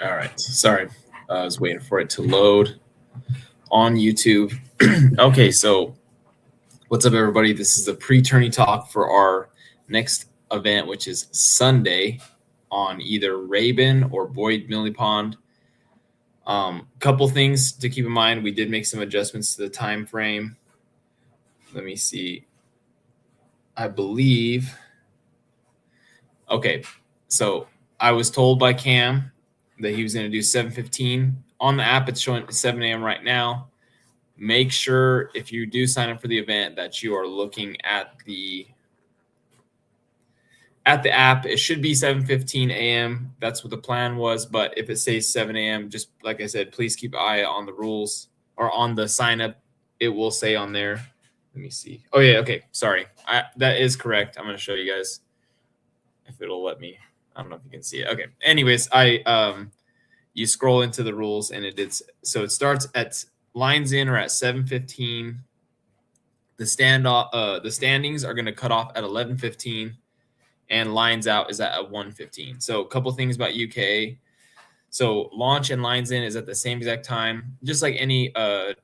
All right. Sorry. I was waiting for it to load on YouTube. Okay, so what's up, everybody? This is the pre-tourney talk for our next event, which is Sunday on either Rabon or Boyd Millie Pond. Couple things to keep in mind. We did make some adjustments to the time frame. Let me see. I believe. Okay, so I was told by Cam that he was going to do 7:15 on the app. It's showing 7 a.m. right now. Make sure if you do sign up for the event that you are looking at the app. It should be 7:15 a.m. That's what the plan was. But if it says 7 a.m., just like I said, please keep an eye on the rules or on the sign up. It will say on there. Let me see. Oh yeah, okay. Sorry, that is correct. I'm going to show you guys if it'll let me. I don't know if you can see it. Okay. Anyways, you scroll into the rules and it is so it starts at lines in or at 7:15. The standings are going to cut off at 11:15, and lines out is at 1:15. So a couple things about UK. So launch and lines in is at the same exact time, just like any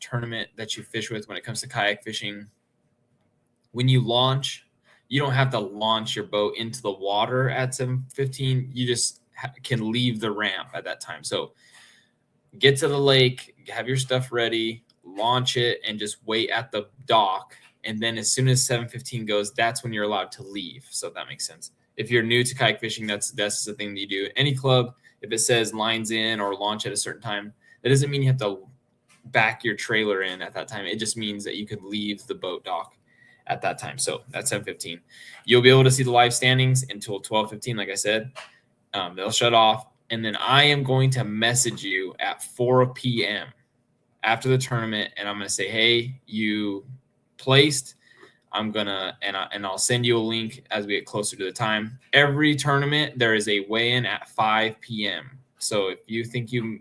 tournament that you fish with when it comes to kayak fishing. When you launch, you don't have to launch your boat into the water at 7:15. You just can leave the ramp at that time. So get to the lake, have your stuff ready, launch it, and just wait at the dock. And then as soon as 7:15 goes, that's when you're allowed to leave. So that makes sense. If you're new to kayak fishing, that's the thing that you do. Any club, if it says lines in or launch at a certain time, that doesn't mean you have to back your trailer in at that time. It just means that you could leave the boat dock at that time. So that's 7:15. You'll be able to see the live standings until 12:15, like I said. They'll shut off. And then I am going to message you at 4 p.m. after the tournament, and I'm going to say, hey, you placed. I'm going to, and I'll send you a link as we get closer to the time. Every tournament, there is a weigh-in at 5 p.m. So if you think you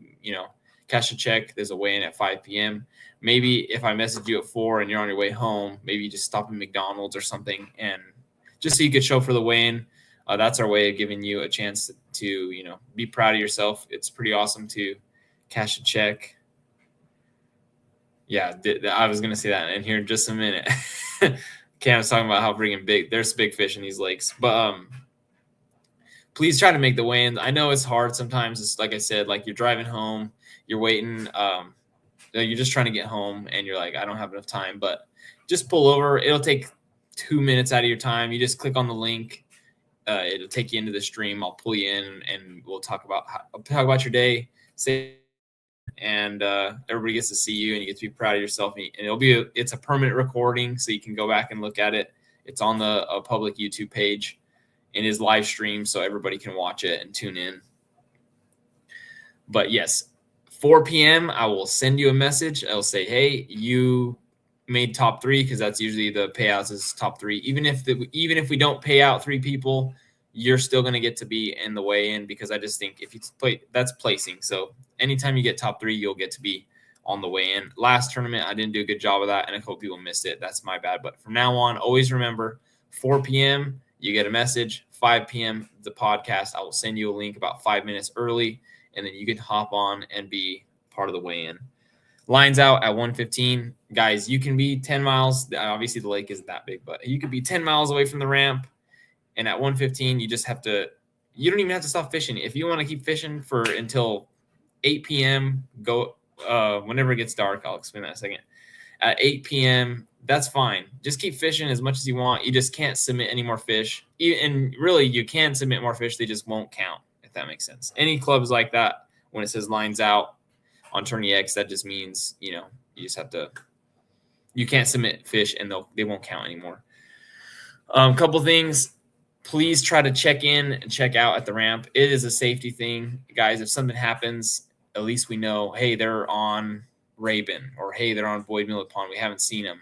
cash a check, there's a weigh-in at 5 p.m. Maybe if I message you at 4 and you're on your way home, maybe you just stop at McDonald's or something, and just so you could show for the weigh-in. That's our way of giving you a chance to, be proud of yourself. It's pretty awesome to cash a check. Yeah, I was going to say that in here in just a minute. Cam's talking about how there's big fish in these lakes. But please try to make the weigh-ins. I know it's hard sometimes. It's like I said, like you're driving home, you're waiting. You're just trying to get home and you're like, I don't have enough time. But just pull over. It'll take 2 minutes out of your time. You just click on the link. It'll take you into the stream. I'll pull you in, and we'll talk about your day. And everybody gets to see you, and you get to be proud of yourself. And it's a permanent recording, so you can go back and look at it. It's on the public YouTube page. It is live stream, so everybody can watch it and tune in. But yes, 4 p.m. I will send you a message. I'll say, hey, you made top 3, because that's usually the payouts is top 3. Even if we don't pay out 3 people, you're still going to get to be in the weigh-in, because I just think if you play, that's placing. So anytime you get top 3, you'll get to be on the weigh-in. Last tournament, I didn't do a good job of that, and I hope people missed it. That's my bad. But from now on, always remember 4 p.m., you get a message. 5 p.m., the podcast. I will send you a link about 5 minutes early, and then you can hop on and be part of the weigh-in. Lines out at 1:15. Guys, you can be 10 miles. Obviously, the lake isn't that big, but you could be 10 miles away from the ramp. And at 1:15, you don't even have to stop fishing. If you want to keep fishing until 8 p.m., go whenever it gets dark. I'll explain that in a second. At 8 p.m., that's fine. Just keep fishing as much as you want. You just can't submit any more fish. And really, you can submit more fish. They just won't count, if that makes sense. Any clubs like that, when it says lines out on Tourney X, that just means, you just have to – you can't submit fish, and they won't count anymore. Couple things. Please try to check in and check out at the ramp. It is a safety thing. Guys, if something happens, at least we know, hey, they're on Rabon, or hey, they're on Boyd Millet Pond. We haven't seen them.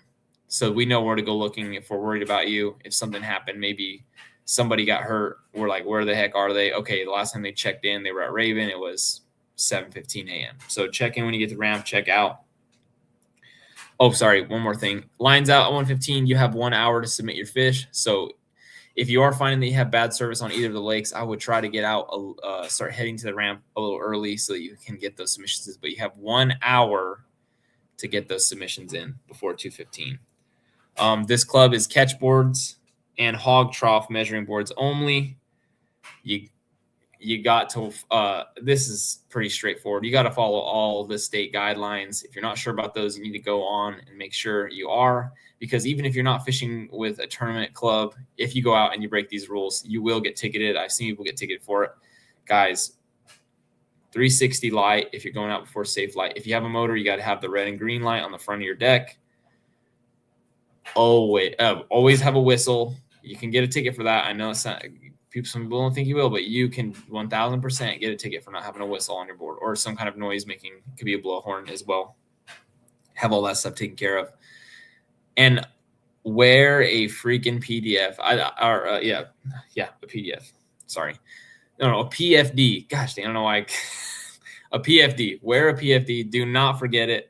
So we know where to go looking if we're worried about you. If something happened, maybe somebody got hurt, we're like, where the heck are they? Okay, the last time they checked in, they were at Rabon. It was 7:15 a.m. So check in when you get to the ramp, check out. Oh, sorry, one more thing. Lines out at 1:15, you have 1 hour to submit your fish. So If you are finding that you have bad service on either of the lakes, I would try to get out, start heading to the ramp a little early so that you can get those submissions. But you have 1 hour to get those submissions in before 2:15. This club is catch boards and hog trough measuring boards only. You got to this is pretty straightforward. You got to follow all the state guidelines. If you're not sure about those, you need to go on and make sure you are, because even if you're not fishing with a tournament club, if you go out and you break these rules, you will get ticketed. I've seen people get ticketed for it. Guys, 360 light if you're going out before safe light. If you have a motor, you got to have the red and green light on the front of your deck. Always have a whistle. You can get a ticket for that. I know it's not, some people don't think you will, but you can 1000% get a ticket for not having a whistle on your board or some kind of noise making. It could be a blowhorn as well. Have all that stuff taken care of, and wear a freaking PDF. A PDF. Sorry, no, a PFD. Gosh, dang, I don't know why. A PFD. Wear a PFD. Do not forget it.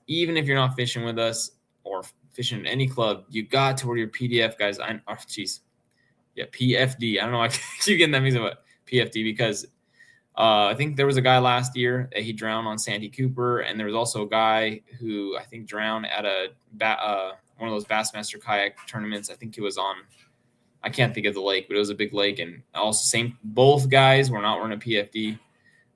Even if you're not fishing with us or fishing in any club, you got to wear your PDF, guys. PFD. I don't know. I keep getting that mixed up. PFD because I think there was a guy last year that he drowned on Santee Cooper, and there was also a guy who I think drowned at one of those Bassmaster kayak tournaments. I think it was on, I can't think of the lake, but it was a big lake, and also both guys were not wearing a PFD.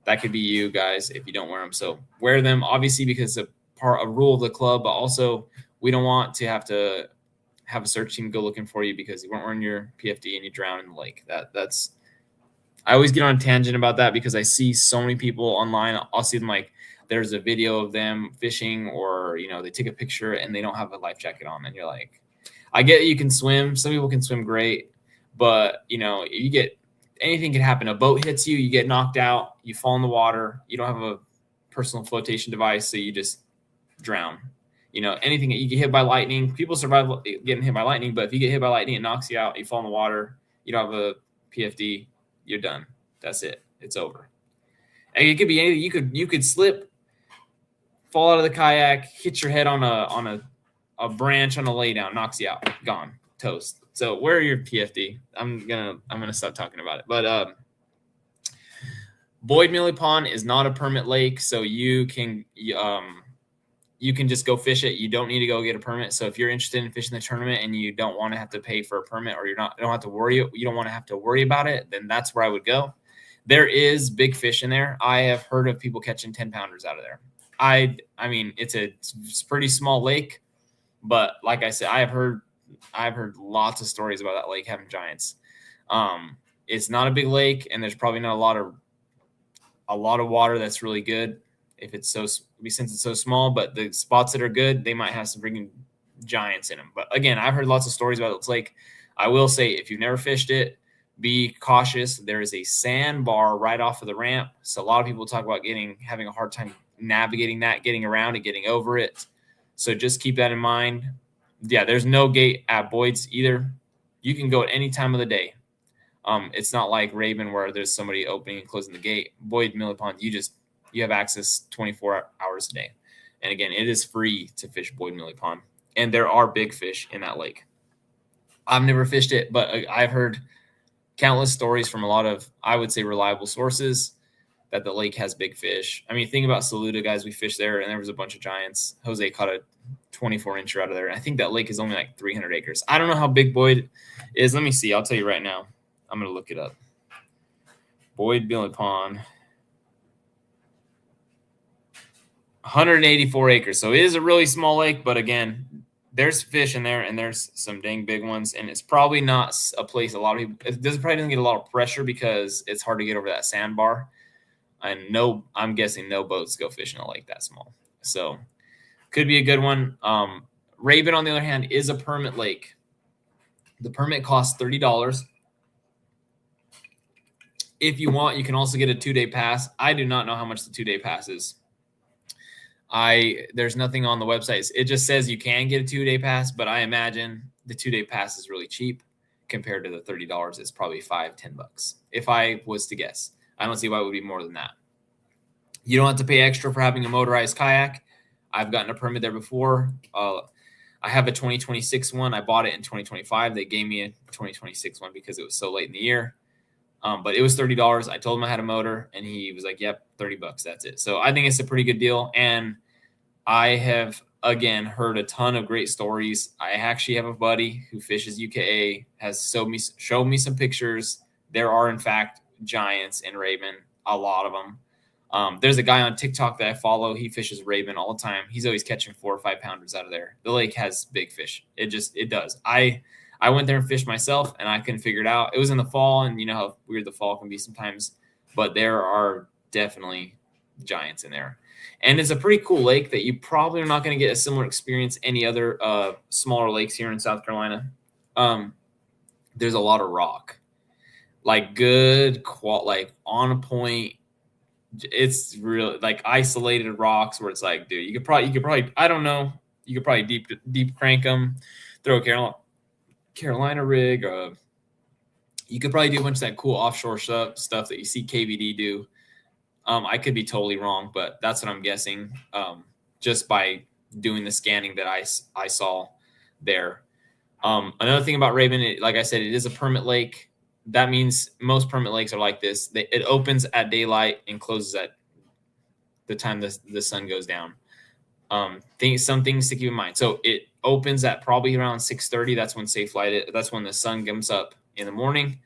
That could be you guys if you don't wear them. So wear them, obviously, because it's a rule of the club, but also we don't want to have a search team go looking for you because you weren't wearing your PFD and you drown in the lake. That's I always get on a tangent about that because I see so many people online. I'll see them like there's a video of them fishing, or they take a picture and they don't have a life jacket on, and you're like, I get you can swim. Some people can swim great, but you get anything can happen. A boat hits you, you get knocked out, you fall in the water. You don't have a personal flotation device, so you just drown. Anything that you get hit by lightning, people survive getting hit by lightning, but if you get hit by lightning, it knocks you out, you fall in the water, you don't have a PFD, you're done. That's it. It's over. And it could be anything. You could slip, fall out of the kayak, hit your head on a branch on a laydown, knocks you out, gone, toast. So wear your PFD. I'm gonna stop talking about it. But Boyd Mili Pond is not a permit lake, so you can just go fish it. You don't need to go get a permit. So if you're interested in fishing the tournament and you don't want to have to pay for a permit, or you don't want to worry about it, then that's where I would go. There is big fish in there. I have heard of people catching 10-pounders out of there. I mean, it's a pretty small lake, but like I said, I've heard lots of stories about that lake having giants. It's not a big lake, and there's probably not a lot of water that's really good. Since it's so small, but the spots that are good, they might have some freaking giants in them. But again, I've heard lots of stories about this lake. I will say, if you've never fished it, be cautious. There is a sandbar right off of the ramp. So a lot of people talk about having a hard time navigating that, getting around and getting over it. So just keep that in mind. Yeah, there's no gate at Boyd's either. You can go at any time of the day. It's not like Rabon where there's somebody opening and closing the gate. Boyd Mili Pond, you have access 24 hours a day. And again, it is free to fish Boyd Mili Pond. And there are big fish in that lake. I've never fished it, but I've heard countless stories from a lot of, I would say, reliable sources that the lake has big fish. I mean, think about Saluda, guys. We fished there, and there was a bunch of giants. Jose caught a 24-incher out of there. And I think that lake is only like 300 acres. I don't know how big Boyd is. Let me see. I'll tell you right now. I'm going to look it up. Boyd Mili Pond. 184 acres. So it is a really small lake, but again, there's fish in there, and there's some dang big ones. And it's probably not a place a lot of people, probably doesn't get a lot of pressure because it's hard to get over that sandbar. And I'm guessing no boats go fishing a lake that small. So could be a good one. Rabon, on the other hand, is a permit lake. The permit costs $30. If you want, you can also get a 2-day pass. I do not know how much the 2-day pass is. There's nothing on the website. It just says you can get a 2-day pass, but I imagine the 2-day pass is really cheap compared to the $30. It's probably $5-10 if I was to guess. I don't see why it would be more than that. You don't have to pay extra for having a motorized kayak. I've gotten a permit there before. I have a 2026 one. I bought it in 2025. They gave me a 2026 one because it was so late in the year. But it was $30. I told him I had a motor, and he was like, "Yep, $30. That's it." So I think it's a pretty good deal. And I have again heard a ton of great stories. I actually have a buddy who fishes UKA, has showed me some pictures. There are in fact giants in Rabon, a lot of them. There's a guy on TikTok that I follow. He fishes Rabon all the time. He's always catching 4 or 5 pounders out of there. The lake has big fish. It does. I went there and fished myself, and I couldn't figure it out. It was in the fall, and you know how weird the fall can be sometimes. But there are definitely giants in there, and it's a pretty cool lake that you probably are not going to get a similar experience any other smaller lakes here in South Carolina. There's a lot of rock, like good like on point. It's real like isolated rocks where it's like, dude, you could probably I don't know, you could probably deep crank them, throw a Carolina rig. You could probably do a bunch of that cool offshore stuff that you see KVD do. I could be totally wrong, but that's what I'm guessing, just by doing the scanning that I saw there. Another thing about Rabon, like I said, it is a permit lake. That means most permit lakes are like this. It opens at daylight and closes at the time the sun goes down. Some things to keep in mind. So it opens at probably around 6:30. That's when safe light is. That's when the sun comes up in the morning.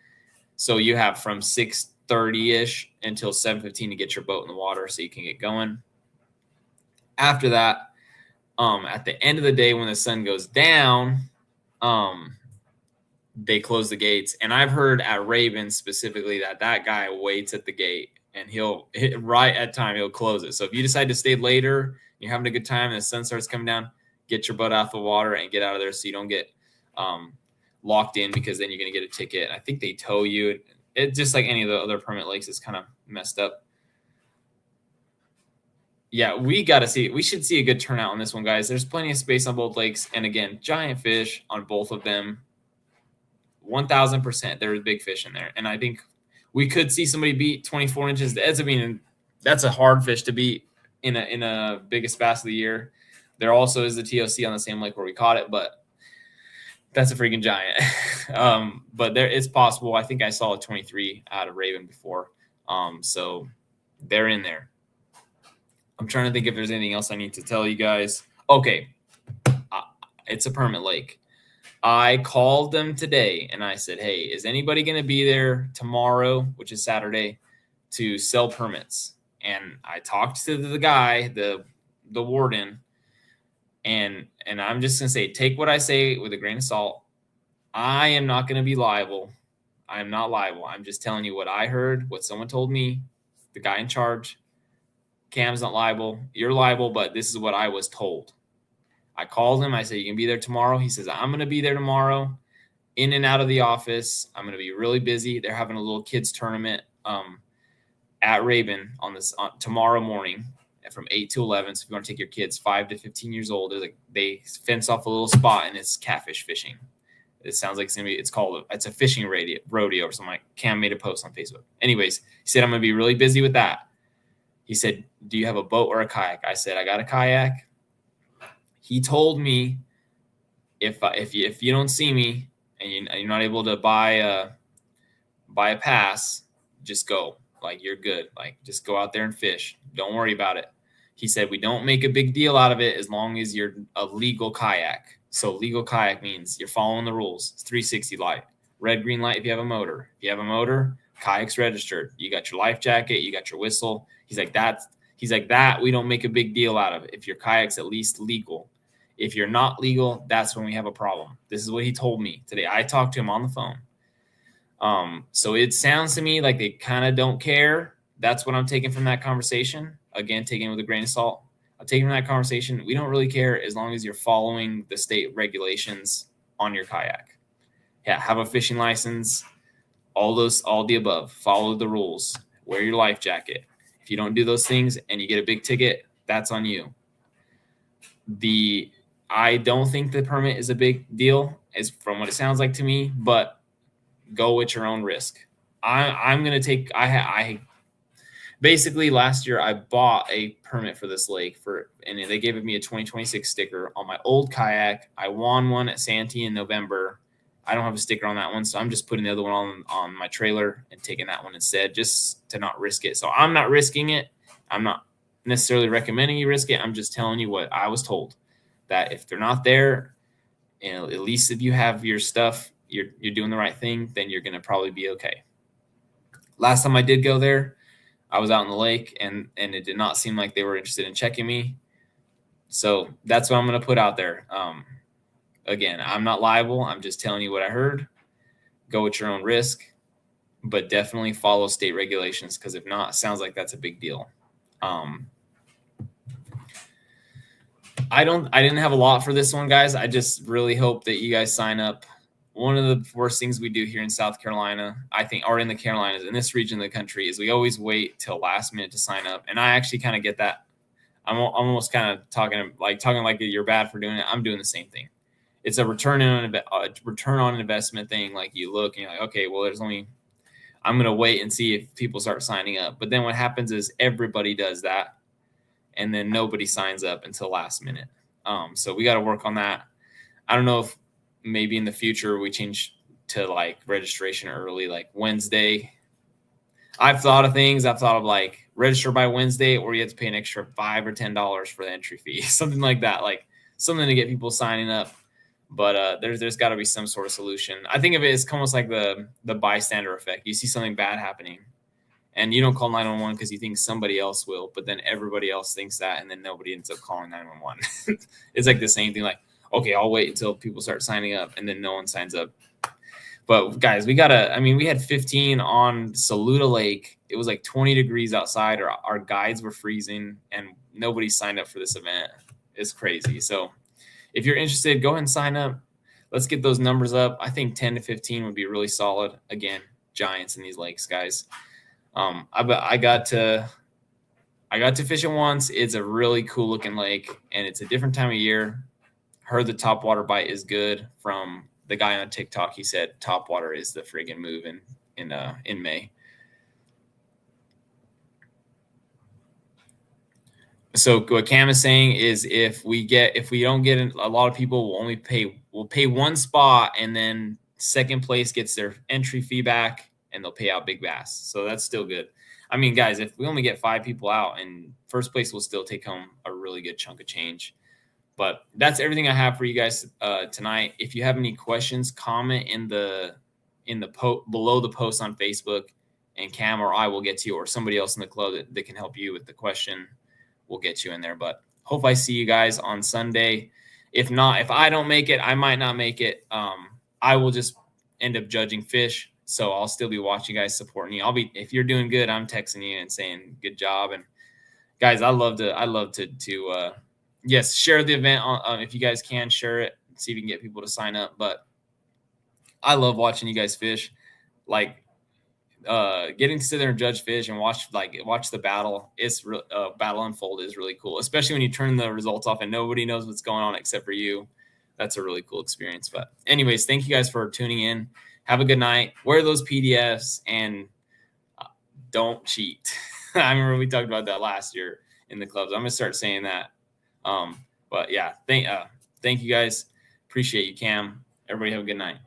So you have from 6:30-ish until 7:15 to get your boat in the water so you can get going. After that, at the end of the day when the sun goes down, they close the gates. And I've heard at Rabon specifically that guy waits at the gate, and he'll right at time he'll close it. So if you decide to stay later, you're having a good time, and the sun starts coming down, get your butt out the water and get out of there so you don't get locked in, because then you're going to get a ticket. I think they tow you. It just like any of the other permit lakes is kind of messed up. Yeah, we should see a good turnout on this one, guys. There's plenty of space on both lakes. And again, giant fish on both of them. 1,000%. There's big fish in there. And I think we could see somebody beat 24 inches. That's a hard fish to beat in a biggest bass of the year. There also is the TOC on the same lake where we caught it, but that's a freaking giant. But it's possible. I think I saw a 23 out of Rabon before. So they're in there. I'm trying to think if there's anything else I need to tell you guys. Okay. It's a permit lake. I called them today and I said, hey, is anybody going to be there tomorrow, which is Saturday, to sell permits? And I talked to the guy, the warden, and I'm just going to say, take what I say with a grain of salt. I am not going to be liable. I am not liable. I'm just telling you what I heard, what someone told me, the guy in charge. Cam's not liable. You're liable, but this is what I was told. I called him. I said, you can be there tomorrow. He says, I'm going to be there tomorrow, in and out of the office. I'm going to be really busy. They're having a little kids tournament at Rabon on tomorrow morning from 8 to 11. So if you want to take your kids 5 to 15 years old, they fence off a little spot, and it's catfish fishing. It sounds like it's a fishing rodeo or something. Like Cam made a post on Facebook. Anyways, he said, I'm going to be really busy with that. He said, do you have a boat or a kayak? I said, I got a kayak. He told me if you don't see me and you're not able to buy a pass, just go. Like, you're good. Like, just go out there and fish. Don't worry about it. He said, we don't make a big deal out of it as long as you're a legal kayak. So legal kayak means you're following the rules. It's 360 light. Red, green light if you have a motor. If you have a motor, kayak's registered. You got your life jacket. You got your whistle. He's like, that we don't make a big deal out of it if your kayak's at least legal. If you're not legal, that's when we have a problem. This is what he told me today. I talked to him on the phone. So it sounds to me like they kind of don't care. That's what I'm taking from that conversation. Again, taking it with a grain of salt. I'm taking from that conversation. We don't really care as long as you're following the state regulations on your kayak. Yeah, have a fishing license, all the above. Follow the rules. Wear your life jacket. If you don't do those things and you get a big ticket, that's on you. I don't think the permit is a big deal, as from what it sounds like to me, but go at your own risk. I'm going to take, basically last year I bought a permit for this lake and they gave me a 2026 sticker on my old kayak. I won one at Santee in November. I don't have a sticker on that one, so I'm just putting the other one on my trailer and taking that one instead, just to not risk it. So I'm not risking it. I'm not necessarily recommending you risk it. I'm just telling you what I was told, that if they're not there, at least if you have your stuff, you're doing the right thing, then you're going to probably be okay. Last time I did go there, I was out in the lake, and it did not seem like they were interested in checking me. So that's what I'm going to put out there. Again, I'm not liable. I'm just telling you what I heard. Go at your own risk, but definitely follow state regulations, because if not, it sounds like that's a big deal. I didn't have a lot for this one, guys. I just really hope that you guys sign up. One of the worst things we do here in South Carolina, I think, or in the Carolinas, in this region of the country, is we always wait till last minute to sign up. And I actually kind of get that. I'm almost kind of talking like you're bad for doing it. I'm doing the same thing. It's a return on investment thing. Like, you look and you're like, okay, well, I'm going to wait and see if people start signing up. But then what happens is everybody does that, and then nobody signs up until last minute. So we got to work on that. I don't know if maybe in the future we change to like registration early, like Wednesday. I've thought of things. I've thought of like register by Wednesday, or you have to pay an extra $5 or $10 for the entry fee, something like that, like something to get people signing up. But there's got to be some sort of solution. I think of it as almost like the bystander effect. You see something bad happening, and you don't call 911 because you think somebody else will, but then everybody else thinks that, and then nobody ends up calling 911. It's like the same thing. Like, okay, I'll wait until people start signing up, and then no one signs up. But guys, we had 15 on Saluda Lake. It was like 20 degrees outside. Our guides were freezing, and nobody signed up for this event. It's crazy. So if you're interested, go ahead and sign up. Let's get those numbers up. I think 10 to 15 would be really solid. Again, giants in these lakes, guys. I got to fish it once. It's a really cool looking lake, and it's a different time of year. Heard the top water bite is good from the guy on TikTok. He said top water is the friggin' move in May. So what Cam is saying is if we don't get a lot of people, we'll pay one spot, and then second place gets their entry fee back, and they'll pay out big bass. So that's still good. I mean, guys, if we only get 5 people out, and first place will still take home a really good chunk of change. But that's everything I have for you guys tonight. If you have any questions, comment in the below the post on Facebook, and Cam or I will get to you, or somebody else in the club that can help you with the question. We'll get you in there. But hope I see you guys on Sunday. If not, if I don't make it, I might not make it. I will just end up judging fish. So I'll still be watching you guys, supporting you. If you're doing good, I'm texting you and saying good job. And guys, I love to yes, share the event if you guys can share it, see if you can get people to sign up. But I love watching you guys fish. Like, getting to sit there and judge fish and watch the battle. Battle unfold is really cool, especially when you turn the results off and nobody knows what's going on except for you. That's a really cool experience. But anyways, thank you guys for tuning in. Have a good night. Wear those PDFs and don't cheat. I remember we talked about that last year in the clubs. I'm gonna start saying that. But yeah, thank you guys. Appreciate you, Cam. Everybody have a good night.